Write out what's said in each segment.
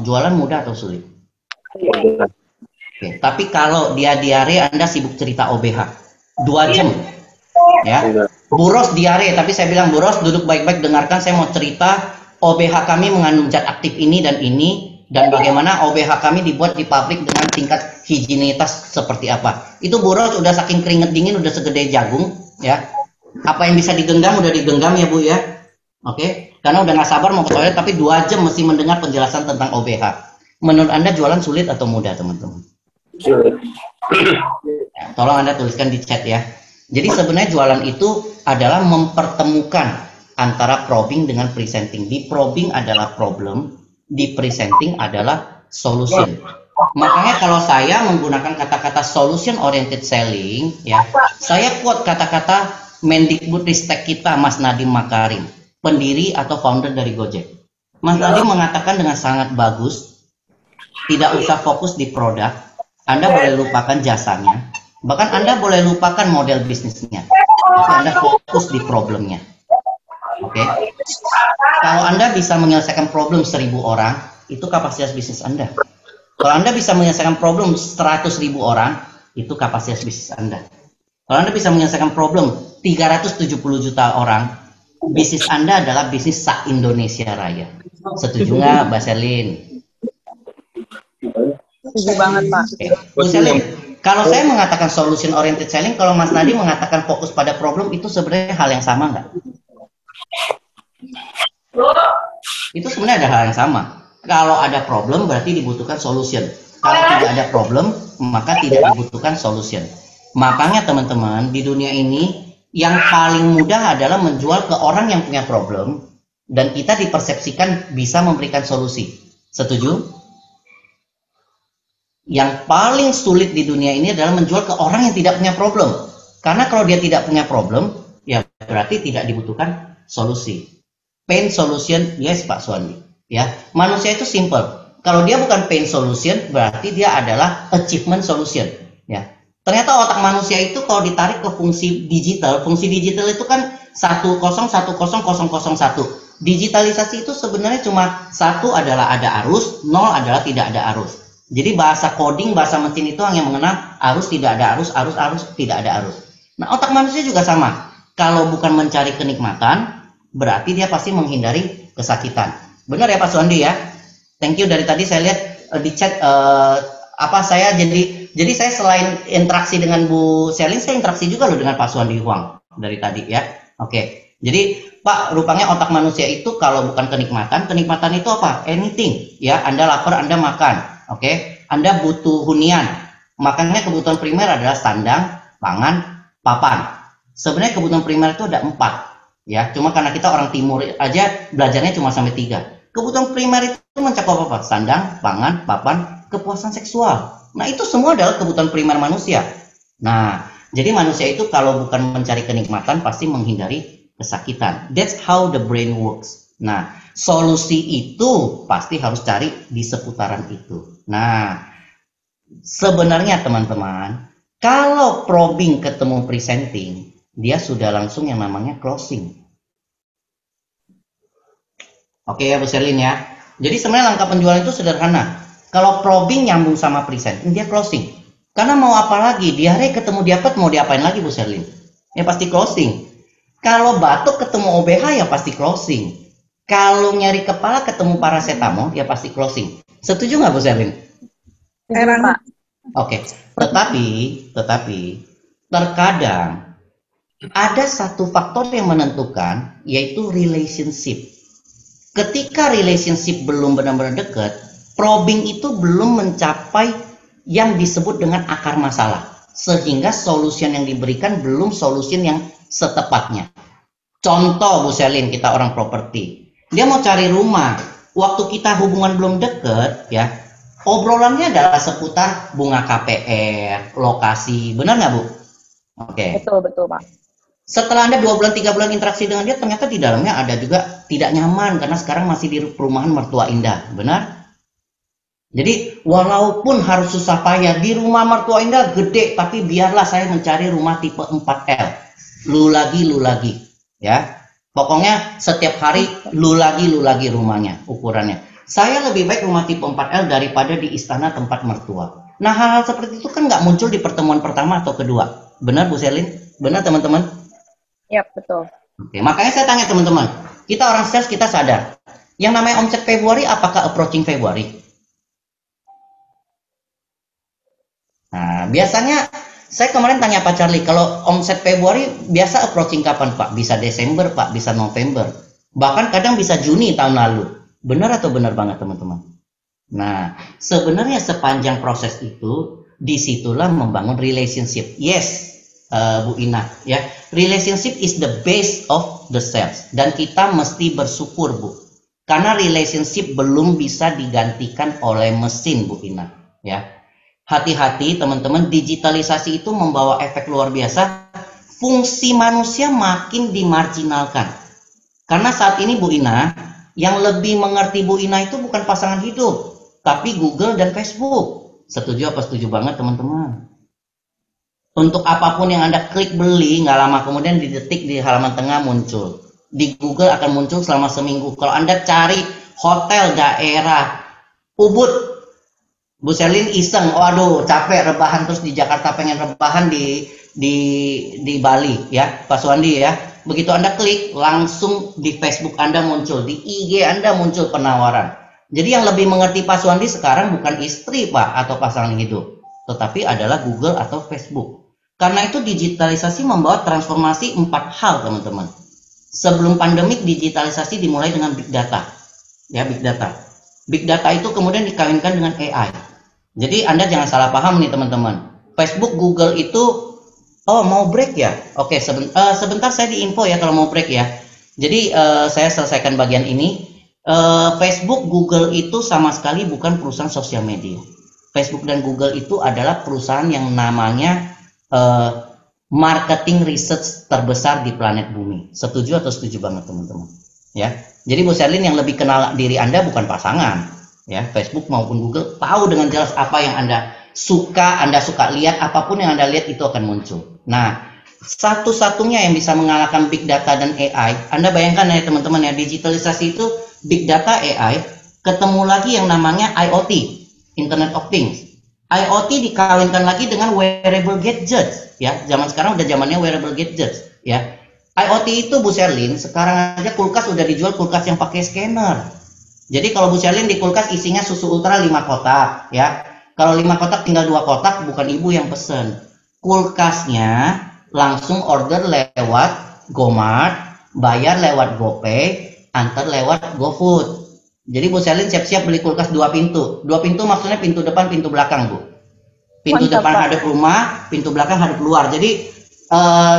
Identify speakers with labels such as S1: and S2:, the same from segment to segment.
S1: jualan mudah atau sulit? Oke. Tapi kalau dia diare, Anda sibuk cerita OBH 2 jam, ya. Bu Ros diare, tapi saya bilang, Bu Ros duduk baik-baik, dengarkan, saya mau cerita OBH kami mengandung zat aktif ini, dan bagaimana OBH kami dibuat di pabrik dengan tingkat higienitas seperti apa. Itu Bu Ros udah saking keringet dingin, udah segede jagung, ya. Apa yang bisa digenggam udah digenggam ya Bu ya. Oke, karena udah nggak sabar mau ke toilet, tapi 2 jam mesti mendengar penjelasan tentang OBH. Menurut Anda jualan sulit atau mudah, teman-teman?
S2: Sulit.
S1: Ya, tolong Anda tuliskan di chat ya. Jadi sebenarnya jualan itu adalah mempertemukan antara probing dengan presenting. Di probing adalah problem, di presenting adalah solution. Makanya kalau saya menggunakan kata-kata solution oriented selling, ya, saya quote kata-kata Mendikbudristek kita, Mas Nadiem Makarim, pendiri atau founder dari Gojek. Mas Nadiem mengatakan dengan sangat bagus, tidak usah fokus di produk, Anda boleh lupakan jasanya, bahkan Anda boleh lupakan model bisnisnya, tapi Anda fokus di problemnya. Oke, kalau Anda bisa menyelesaikan problem 1000 orang, itu kapasitas bisnis Anda. Kalau Anda bisa menyelesaikan problem 100.000 orang, itu kapasitas bisnis Anda. Kalau Anda bisa menyelesaikan problem 370 juta orang, bisnis Anda adalah bisnis se-Indonesia Raya. Setuju nggak, Mbak Selin?
S3: Setuju banget, Pak.
S1: Bu Selin, kalau saya mengatakan solution oriented selling, kalau Mas Nadiem mengatakan fokus pada problem, itu sebenarnya hal yang sama nggak? Itu sebenarnya ada hal yang sama. Kalau ada problem berarti dibutuhkan solution. Kalau tidak ada problem, maka tidak dibutuhkan solution. Makanya teman-teman, di dunia ini yang paling mudah adalah menjual ke orang yang punya problem, dan kita dipersepsikan bisa memberikan solusi. Setuju? Yang paling sulit di dunia ini adalah menjual ke orang yang tidak punya problem. Karena kalau dia tidak punya problem, ya berarti tidak dibutuhkan solusi. Pain solution, yes Pak Suwandi. Ya, manusia itu simple. Kalau dia bukan pain solution, berarti dia adalah achievement solution. Ya, ternyata otak manusia itu kalau ditarik ke fungsi digital itu kan 101001. Digitalisasi itu sebenarnya cuma 1 adalah ada arus, 0 adalah tidak ada arus. Jadi bahasa coding, bahasa mesin itu hanya mengenal arus, tidak ada arus, arus, tidak ada arus. Nah, otak manusia juga sama. Kalau bukan mencari kenikmatan, berarti dia pasti menghindari kesakitan. Benar ya Pak Suwandi ya? Thank you, dari tadi saya lihat di chat saya jadi saya selain interaksi dengan Bu Selin, saya interaksi juga loh dengan Pak Suwandi Huang dari tadi ya. Oke. Jadi Pak, rupanya otak manusia itu kalau bukan kenikmatan itu apa? Anything ya. Anda lapar, Anda makan. Oke. Anda butuh hunian. Makanya kebutuhan primer adalah sandang, pangan, papan. Sebenarnya kebutuhan primer itu ada 4 ya. Cuma karena kita orang timur aja belajarnya cuma sampai 3. Kebutuhan primer itu mencakup apa? Sandang, pangan, papan, kepuasan seksual. Nah, itu semua adalah kebutuhan primer manusia. Nah, jadi manusia itu kalau bukan mencari kenikmatan pasti menghindari kesakitan. That's how the brain works. Nah, solusi itu pasti harus cari di seputaran itu. Nah, sebenarnya teman-teman, kalau probing ketemu presenting, dia sudah langsung yang namanya closing. Oke ya Bu Selin ya. Jadi sebenarnya langkah penjualan itu sederhana. Kalau probing nyambung sama presenting, dia closing. Karena mau apa lagi? Diare ketemu diapet mau diapain lagi Bu Selin? Ya pasti closing. Kalau batuk ketemu OBH ya pasti closing. Kalau nyari kepala ketemu paracetamol ya pasti closing. Setuju nggak Bu Selin?
S3: Pak.
S1: Oke. Tetapi terkadang ada satu faktor yang menentukan, yaitu relationship. Ketika relationship belum benar-benar dekat, probing itu belum mencapai yang disebut dengan akar masalah. Sehingga solution yang diberikan belum solution yang setepatnya. Contoh Bu Selin, kita orang properti. Dia mau cari rumah. Waktu kita hubungan belum dekat, ya, obrolannya adalah seputar bunga KPR, lokasi. Benar nggak Bu? Oke.
S3: Betul Pak.
S1: Setelah Anda 2 bulan, 3 bulan interaksi dengan dia, ternyata di dalamnya ada juga tidak nyaman karena sekarang masih di perumahan mertua indah. Benar? Jadi walaupun harus susah payah di rumah mertua indah gede, tapi biarlah saya mencari rumah tipe 4L. Lu lagi ya. Pokoknya setiap hari lu lagi rumahnya, ukurannya. saya lebih baik rumah tipe 4L daripada di istana tempat mertua. Nah, hal-hal seperti itu kan nggak muncul di pertemuan pertama atau kedua. Benar, Bu Selin? Benar, teman-teman?
S3: Yap, betul.
S1: Oke, makanya saya tanya teman-teman, kita orang sales kita sadar, yang namanya omset Februari apakah approaching Februari? Nah, biasanya saya kemarin tanya Pak Charlie, kalau omset Februari biasa approaching kapan Pak? Bisa Desember Pak, bisa November, bahkan kadang bisa Juni tahun lalu. Benar atau benar banget teman-teman? Nah, sebenarnya sepanjang proses itu, disitulah membangun relationship. Yes, Bu Ina, ya, relationship is the base of the sales, dan kita mesti bersyukur Bu, karena relationship belum bisa digantikan oleh mesin Bu Ina, ya. Hati-hati teman-teman, digitalisasi itu membawa efek luar biasa, fungsi manusia makin dimarginalkan. Karena saat ini Bu Ina, yang lebih mengerti Bu Ina itu bukan pasangan hidup, tapi Google dan Facebook. Setuju apa setuju banget teman-teman? Untuk apapun yang Anda klik beli, nggak lama kemudian di detik di halaman tengah muncul. Di Google akan muncul selama seminggu. Kalau Anda cari hotel daerah Ubud, Bu Selin iseng, waduh capek rebahan terus di Jakarta pengen rebahan di Bali ya, Pak Suwandi ya. Begitu Anda klik, langsung di Facebook Anda muncul, di IG Anda muncul penawaran. Jadi yang lebih mengerti Pak Suwandi sekarang bukan istri Pak atau pasangan hidup, tetapi adalah Google atau Facebook. Karena itu digitalisasi membawa transformasi 4 hal teman-teman. Sebelum pandemik digitalisasi dimulai dengan big data. Ya, big data. Big data itu kemudian dikawinkan dengan AI. Jadi Anda jangan salah paham nih teman-teman. Facebook, Google itu, oh mau break ya? Oke, sebentar saya diinfo ya kalau mau break ya. Jadi saya selesaikan bagian ini. Facebook, Google itu sama sekali bukan perusahaan sosial media. Facebook dan Google itu adalah perusahaan yang namanya marketing research terbesar di planet bumi. Setuju atau setuju banget teman-teman? Ya. Jadi Bu Sherlyn yang lebih kenal diri Anda bukan pasangan. Ya, Facebook maupun Google tahu dengan jelas apa yang Anda suka lihat, apapun yang Anda lihat itu akan muncul. Nah, satu-satunya yang bisa mengalahkan big data dan AI, Anda bayangkan ya teman-teman ya, digitalisasi itu big data AI, ketemu lagi yang namanya IoT, Internet of Things. IoT dikawinkan lagi dengan wearable gadgets, ya. Zaman sekarang udah zamannya wearable gadgets, ya. IoT itu Bu Sherlyn, sekarang aja kulkas udah dijual kulkas yang pakai scanner. Jadi kalau Bu Sherlyn di kulkas isinya susu ultra 5 kotak ya. Kalau 5 kotak tinggal 2 kotak, bukan ibu yang pesen. Kulkasnya langsung order lewat GoMart, bayar lewat GoPay, antar lewat GoFood. Jadi Bu Sherlyn siap-siap beli kulkas 2 pintu. 2 pintu maksudnya pintu depan, pintu belakang Bu. Pintu
S3: Mantap,
S1: depan
S3: Pak.
S1: hadap rumah, pintu belakang hadap luar. Jadi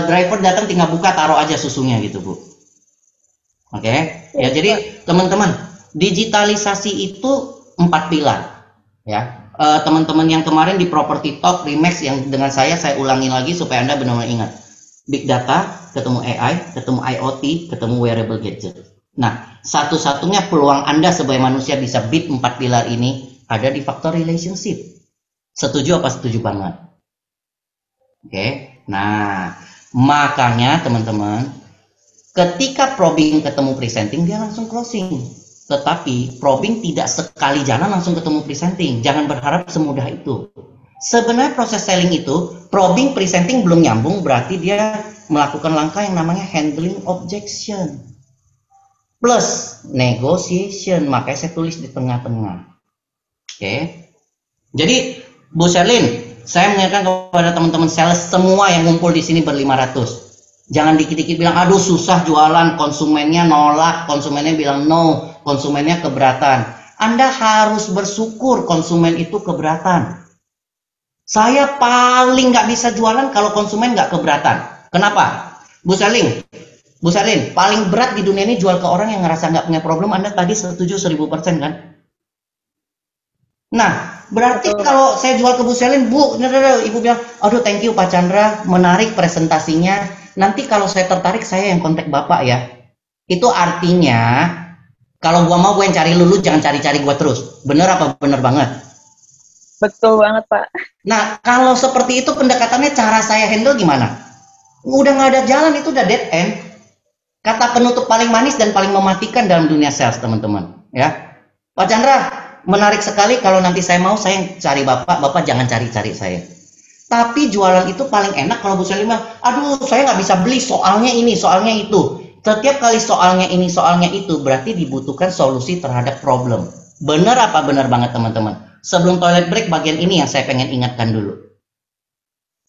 S1: driver datang tinggal buka, taruh aja susunya gitu Bu. Oke. Ya, jadi teman-teman, digitalisasi itu 4 pilar ya. Teman-teman yang kemarin di Property Talk Remax yang dengan saya ulangi lagi supaya Anda benar-benar ingat. Big data, ketemu AI, ketemu IoT, ketemu wearable gadget. Nah, satu-satunya peluang Anda sebagai manusia bisa beat 4 pilar ini ada di faktor relationship. Setuju apa setuju banget? Oke. Nah, makanya teman-teman, ketika probing ketemu presenting dia langsung closing. Tetapi probing tidak sekali jalan langsung ketemu presenting. Jangan berharap semudah itu. Sebenarnya proses selling itu, probing presenting belum nyambung, berarti dia melakukan langkah yang namanya handling objection plus negotiation. Makanya saya tulis di tengah-tengah. Oke. Jadi Bu Sherlyn, saya mengingatkan kepada teman-teman sales semua yang ngumpul di sini ber-500. Jangan dikit-dikit bilang, aduh susah jualan, konsumennya nolak, konsumennya bilang no, konsumennya keberatan. Anda harus bersyukur konsumen itu keberatan. Saya paling nggak bisa jualan kalau konsumen nggak keberatan. Kenapa? Bu Sherlyn, paling berat di dunia ini jual ke orang yang ngerasa nggak punya problem. Anda tadi setuju 1000% kan? Nah, berarti
S3: Betul.
S1: kalau saya jual ke Bu Sherlyn, Bu, Ibu bilang, aduh thank you Pak Chandra, menarik presentasinya. Nanti kalau saya tertarik, saya yang kontak Bapak ya. Itu artinya, kalau gua mau gue yang cari lu jangan cari-cari gua terus. Bener apa bener banget?
S3: Betul banget, Pak.
S1: Nah, kalau seperti itu pendekatannya, cara saya handle gimana? Udah nggak ada jalan, itu udah dead end. Kata penutup paling manis dan paling mematikan dalam dunia sales, teman-teman. Ya. Pak Chandra, menarik sekali kalau nanti saya mau saya cari Bapak, Bapak jangan cari-cari saya. Tapi jualan itu paling enak kalau Bu Selima, aduh saya nggak bisa beli soalnya ini, soalnya itu. Setiap kali soalnya ini, soalnya itu, berarti dibutuhkan solusi terhadap problem. Benar apa benar banget teman-teman? Sebelum toilet break bagian ini yang saya pengen ingatkan dulu.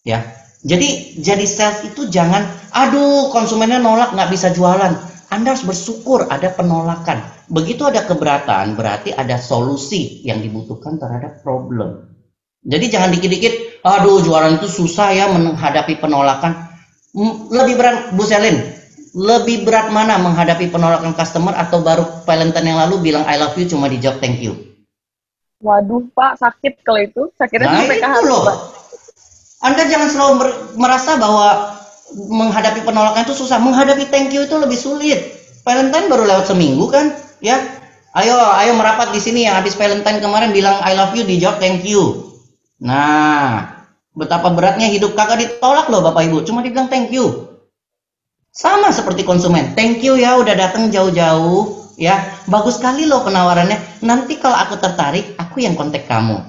S1: Ya, jadi sales itu jangan, aduh konsumennya nolak nggak bisa jualan. Anda harus bersyukur ada penolakan. Begitu ada keberatan, berarti ada solusi yang dibutuhkan terhadap problem. Jadi jangan dikit-dikit, aduh jualan itu susah ya menghadapi penolakan. Lebih berat, Bu Selin, lebih berat mana menghadapi penolakan customer atau baru Valentine yang lalu bilang I love you cuma dijawab thank you?
S3: Waduh, Pak, sakit kalau itu. Sakitnya
S1: Nah
S3: sampai ke
S1: itu
S3: hati,
S1: loh.
S3: Pak.
S1: Anda jangan selalu merasa bahwa menghadapi penolakan itu susah. Menghadapi thank you itu lebih sulit. Valentine baru lewat seminggu kan, ya. Ayo merapat di sini yang habis Valentine kemarin bilang I love you dijawab thank you. Nah, betapa beratnya hidup kakak ditolak loh Bapak Ibu, cuma dibilang thank you. Sama seperti konsumen, thank you ya udah datang jauh-jauh, ya. Bagus sekali loh penawarannya. Nanti kalau aku tertarik, aku yang kontak kamu.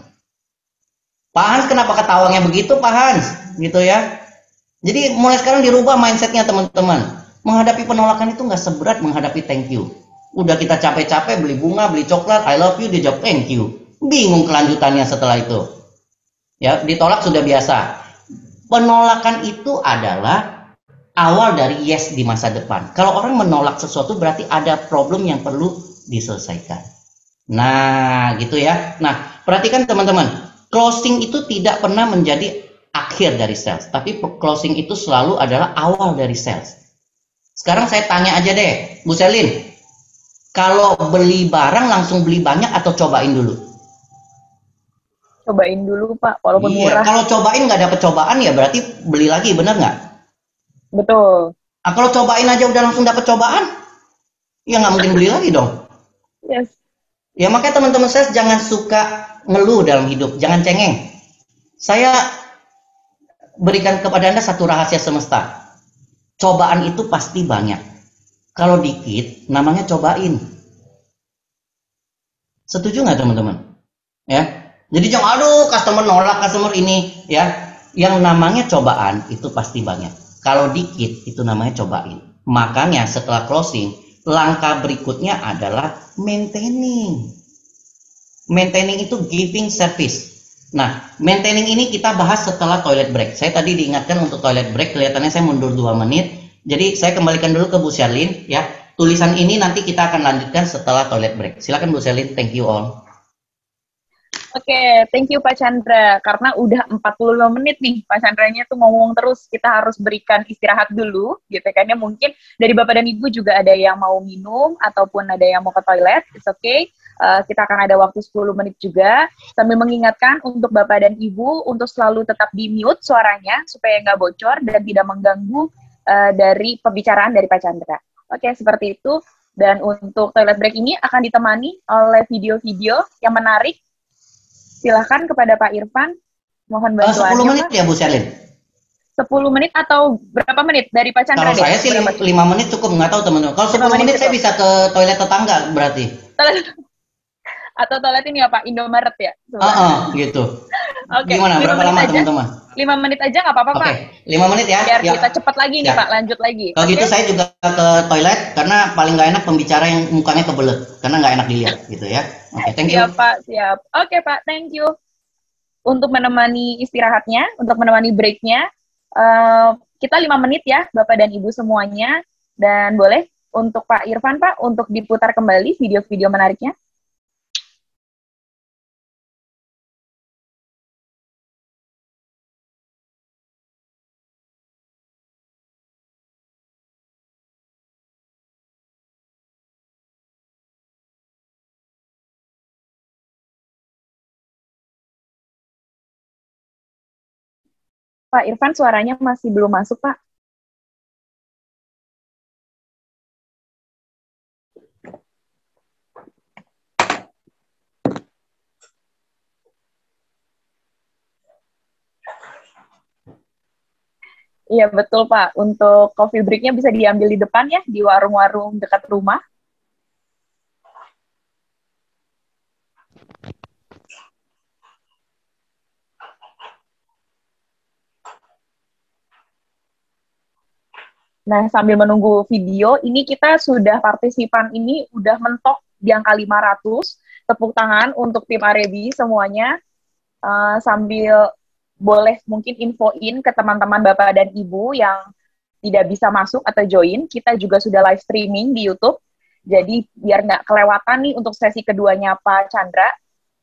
S1: Pak Hans kenapa ketawanya begitu Pak Hans? Gitu ya. Jadi mulai sekarang dirubah mindsetnya teman-teman. Menghadapi penolakan itu nggak seberat menghadapi thank you. Udah kita capek-capek beli bunga, beli coklat, I love you, dijawab thank you. Bingung kelanjutannya setelah itu. Ya, ditolak sudah biasa. Penolakan itu adalah awal dari yes di masa depan. Kalau orang menolak sesuatu berarti ada problem yang perlu diselesaikan. Nah, gitu ya. Nah, perhatikan teman-teman. Closing itu tidak pernah menjadi akhir dari sales, tapi closing itu selalu adalah awal dari sales. Sekarang saya tanya aja deh, Bu Selin, kalau beli barang langsung beli banyak atau cobain dulu?
S3: Cobain dulu, Pak, walaupun
S1: Iya,
S3: murah.
S1: kalau cobain nggak dapet cobaan ya berarti beli lagi, bener nggak?
S3: Betul.
S1: Nah, kalau cobain aja udah langsung dapet cobaan, ya nggak mungkin beli lagi dong.
S3: Yes.
S1: Ya makanya teman-teman saya jangan suka ngeluh dalam hidup, jangan cengeng. Saya berikan kepada Anda satu rahasia semesta. Cobaan itu pasti banyak. Kalau dikit, namanya cobain. Setuju nggak teman-teman? Ya. Jadi jangan, aduh customer nolak, customer ini, ya. Yang namanya cobaan itu pasti banyak. Kalau dikit, itu namanya cobain. Makanya setelah closing, langkah berikutnya adalah maintaining. Maintaining itu giving service. Nah, maintaining ini kita bahas setelah toilet break. Saya tadi diingatkan untuk toilet break, kelihatannya saya mundur 2 menit. Jadi saya kembalikan dulu ke Bu Sherlyn ya. Tulisan ini nanti kita akan lanjutkan setelah toilet break. Silakan Bu Sherlyn, thank you all.
S3: Oke, thank you Pak Chandra. Karena udah 45 menit nih, Pak Chandranya tuh ngomong terus. Kita harus berikan istirahat dulu, gitu kan ya. Mungkin dari Bapak dan Ibu juga ada yang mau minum, ataupun ada yang mau ke toilet, it's okay. Kita akan ada waktu 10 menit juga. Sambil mengingatkan untuk Bapak dan Ibu, untuk selalu tetap di-mute suaranya, supaya nggak bocor dan tidak mengganggu dari pembicaraan dari Pak Chandra. Oke, seperti itu. Dan untuk toilet break ini akan ditemani oleh video-video yang menarik. Silahkan kepada Pak Irfan, mohon bantuannya.
S1: 10 menit Pak. Ya Bu Sherlyn?
S3: 10 menit atau berapa menit dari Pak Chandra?
S1: Kalau saya sih 5 menit cukup, nggak tahu teman-teman. Kalau 10 menit saya bisa ke toilet tetangga berarti.
S3: Atau toilet ini ya Pak, Indomaret ya?
S1: Gitu.
S3: Oke.
S1: Gimana, berapa lama teman-teman?
S3: 5 menit aja nggak apa-apa Pak.
S1: Oke, 5 menit ya.
S3: Biar kita cepat lagi nih Pak, lanjut lagi.
S1: Kalau gitu saya juga ke toilet, karena paling nggak enak pembicara yang mukanya kebelet, karena nggak enak dilihat gitu ya. Oke, thank you.
S3: Siap Pak, siap. Oke Pak, thank you. Untuk menemani istirahatnya, untuk menemani breaknya, kita 5 menit ya Bapak dan Ibu semuanya. Dan boleh untuk Pak Irfan Pak, untuk diputar kembali video-video menariknya. Pak Irfan, suaranya masih belum masuk, Pak. Iya, betul, Pak. Untuk coffee break-nya bisa diambil di depan ya, di warung-warung dekat rumah. Nah, sambil menunggu video, ini kita sudah partisipan ini udah mentok di angka 500. Tepuk tangan untuk tim Arebi semuanya. Sambil boleh mungkin infoin ke teman-teman Bapak dan Ibu yang tidak bisa masuk atau join, kita juga sudah live streaming di YouTube. Jadi biar nggak kelewatan nih untuk sesi keduanya Pak Chandra.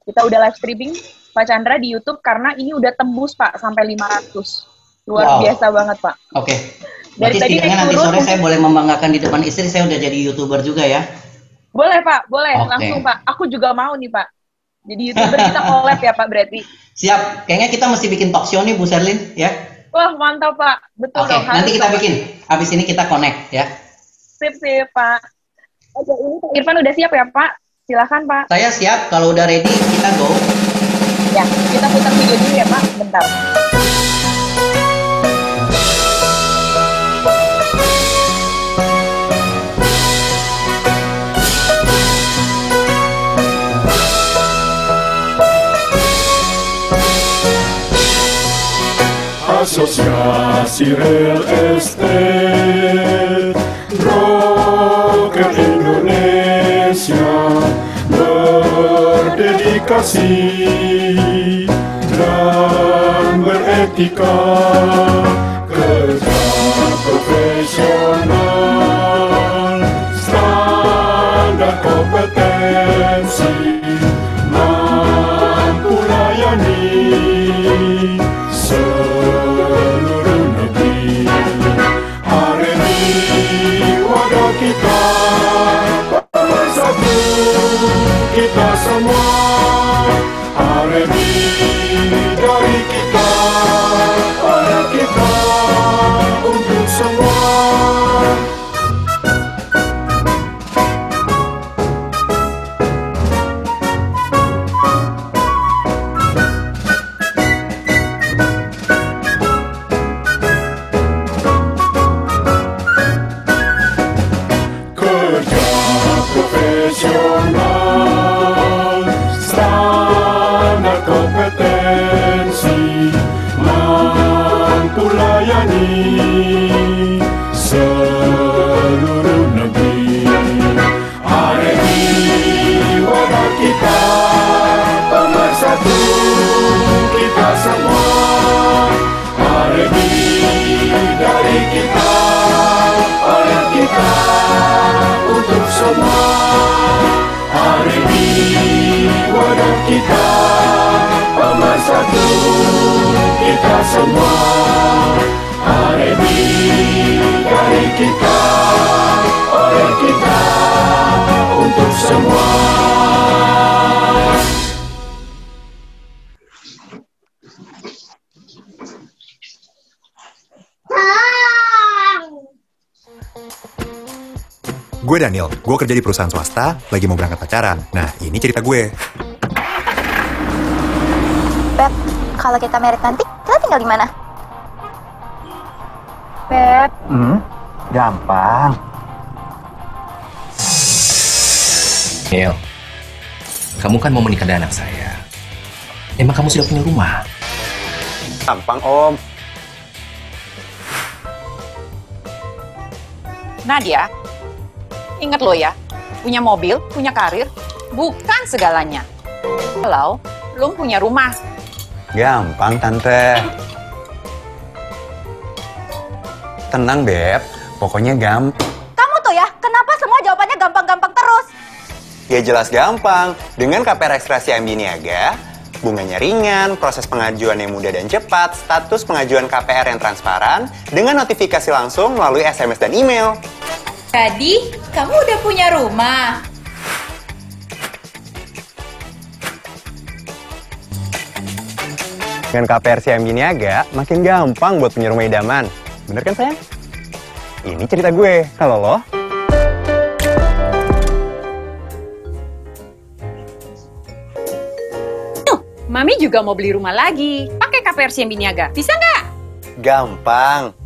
S3: Kita udah live streaming Pak Chandra di YouTube karena ini udah tembus Pak sampai 500. Luar biasa banget Pak.
S1: Oke. Berarti setidaknya nanti sore saya boleh membanggakan di depan istri, saya udah jadi YouTuber juga ya?
S3: Boleh Pak, boleh. Langsung Pak. Aku juga mau nih Pak. Jadi YouTuber kita collab ya Pak berarti.
S1: Siap. Kayaknya kita mesti bikin talk show nih Bu Sherlyn ya.
S3: Wah mantap Pak. Betul dong.
S1: Oke, nanti kita bikin. Habis ini kita connect ya.
S3: Sip Pak. Oke, ini Pak Irfan udah siap ya Pak? Silakan Pak.
S1: Saya siap. Kalau udah ready kita go.
S3: Ya, kita putar video dulu ya Pak. Bentar.
S2: Asosiasi Real Estate Broker Indonesia berdedikasi dan beretika, kerja profesional, standar kompetensi, mampu layani seluruh negeri. Arebi wadah kita, bersatu kita semua. Arebi dari kita, oleh kita, untuk semua. Profesional, standar kompetensi, mampu layani seluruh negeri. Arebi wadah kita, pemersatu kita semua. Arebi dari kita, oleh kita, untuk semua. Arebi wadah kita, pemersatu kita semua. Arebi dari kita, oleh kita, untuk semua.
S4: Gue Daniel, gue kerja di perusahaan swasta, lagi mau berangkat pacaran. Nah, ini cerita gue.
S5: Beb, kalau kita merit nanti, kita tinggal di mana?
S3: Beb.
S6: Gampang.
S7: Neil, kamu kan mau menikah dengan anak saya. Emang kamu sudah punya rumah?
S6: Gampang, Om.
S8: Nadia, ingat lo ya, punya mobil, punya karir, bukan segalanya. Kalau lo punya rumah.
S6: Gampang, Tante. Tenang, Beb. Pokoknya gampang.
S5: Kamu tuh ya, kenapa semua jawabannya gampang-gampang terus?
S6: Ya jelas gampang. Dengan KPR Ekstrasi MB Niaga, bunganya ringan, proses pengajuan yang mudah dan cepat, status pengajuan KPR yang transparan, dengan notifikasi langsung melalui SMS dan email.
S9: Jadi, kamu udah punya rumah?
S6: Dengan KPR CMB Niaga, makin gampang buat punya rumah idaman. Bener kan, sayang? Ini cerita gue. Kalau lo?
S8: Mami juga mau beli rumah lagi. Pakai KPR CMB Niaga. Bisa nggak?
S6: Gampang.